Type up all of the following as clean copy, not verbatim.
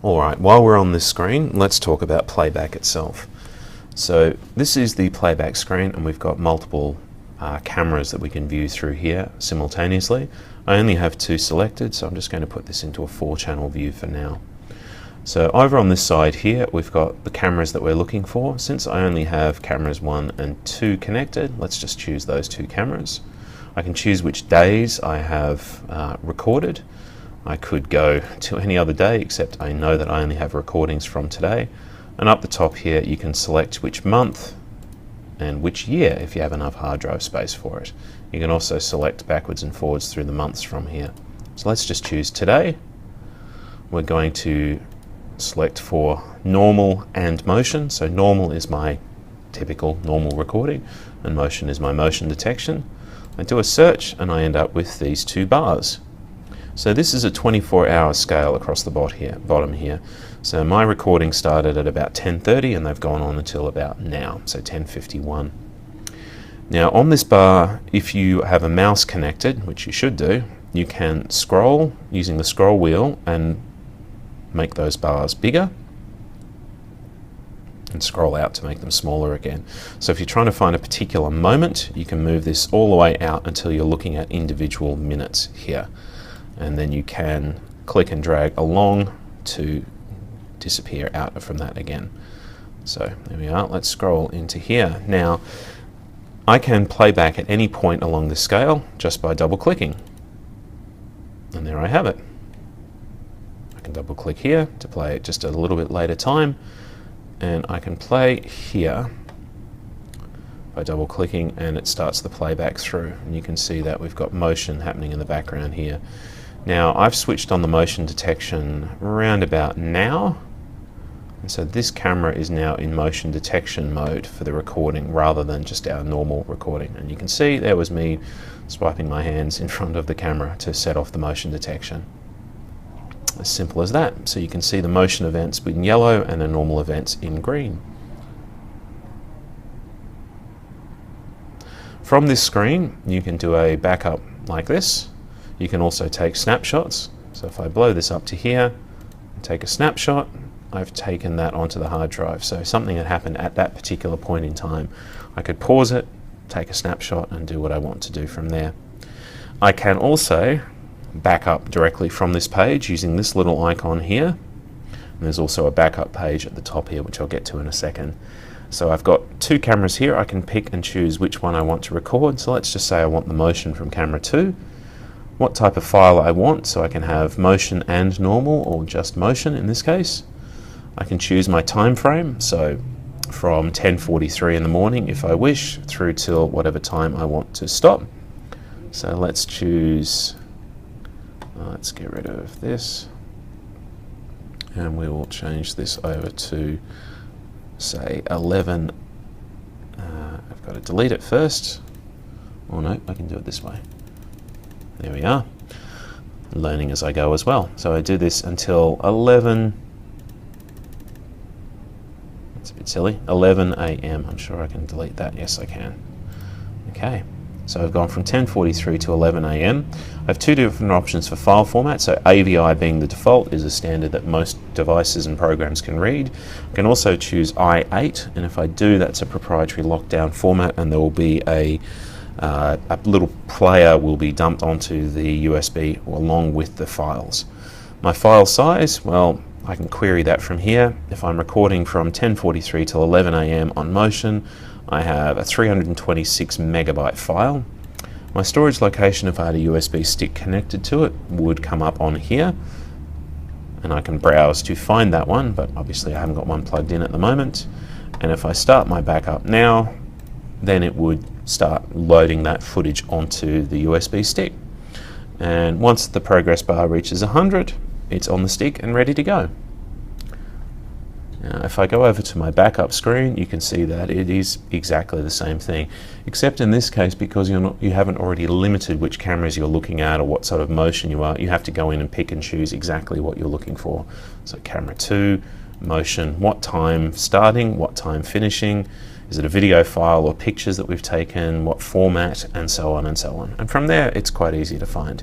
Alright, while we're on this screen, let's talk about playback itself. So this is the playback screen, and we've got multiple cameras that we can view through here simultaneously. I only have 2 selected, so I'm just going to put this into a 4-channel view for now. So over on this side here, we've got the cameras that we're looking for. Since I only have cameras 1 and 2 connected, let's just choose those 2 cameras. I can choose which days I have recorded. I could go to any other day, except I know that I only have recordings from today. And up the top here, you can select which month and which year if you have enough hard drive space for it. You can also select backwards and forwards through the months from here. So let's just choose today. We're going to select for normal and motion. So normal is my typical normal recording, and motion is my motion detection. I do a search and I end up with these 2 bars. So this is a 24-hour scale across the bottom here. So my recording started at about 10:30 and they've gone on until about now, so 10:51. Now on this bar, if you have a mouse connected, which you should do, you can scroll using the scroll wheel and make those bars bigger and scroll out to make them smaller again. So if you're trying to find a particular moment, you can move this all the way out until you're looking at individual minutes here. And then you can click and drag along to disappear out from that again. So there we are. Let's scroll into here. Now I can play back at any point along the scale just by double clicking. And there I have it. I can double click here to play it just a little bit later time, and I can play here by double clicking, and it starts the playback through. And you can see that we've got motion happening in the background here. Now I've switched on the motion detection around about now, and so this camera is now in motion detection mode for the recording rather than just our normal recording. And you can see there was me swiping my hands in front of the camera to set off the motion detection. As simple as that. So you can see the motion events in yellow and the normal events in green. From this screen you can do a backup like this. You can also take snapshots. So if I blow this up to here and take a snapshot, I've taken that onto the hard drive. So something that happened at that particular point in time, I could pause it, take a snapshot, and do what I want to do from there. I can also back up directly from this page using this little icon here. And there's also a backup page at the top here, which I'll get to in a second. So I've got 2 cameras here. I can pick and choose which one I want to record. So let's just say I want the motion from camera 2. What type of file I want, so I can have motion and normal, or just motion in this case. I can choose my time frame, so from 10:43 in the morning if I wish, through till whatever time I want to stop. So let's choose, let's get rid of this, and we will change this over to say 11. I've got to delete it first. Oh no, I can do it this way. There we are. Learning as I go as well. So I do this until 11. That's a bit silly. 11 a.m. I'm sure I can delete that. Yes, I can. Okay. So I've gone from 10:43 to 11 a.m. I have 2 different options for file format. So AVI being the default is a standard that most devices and programs can read. I can also choose I8, and if I do, that's a proprietary lockdown format, and there will be a little player will be dumped onto the USB along with the files. My file size, well, I can query that from here. If I'm recording from 10:43 till 11 a.m. on motion, I have a 326 megabyte file. My storage location, if I had a USB stick connected to it, would come up on here, and I can browse to find that one, but obviously I haven't got one plugged in at the moment. And if I start my backup now, then it would start loading that footage onto the USB stick. And once the progress bar reaches 100, it's on the stick and ready to go. Now, if I go over to my backup screen, you can see that it is exactly the same thing, except in this case, because you haven't already limited which cameras you're looking at or what sort of motion you are, you have to go in and pick and choose exactly what you're looking for. So camera 2, motion, what time starting, what time finishing, is it a video file or pictures that we've taken, what format, and so on and so on. And from there, it's quite easy to find.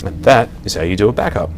And that is how you do a backup.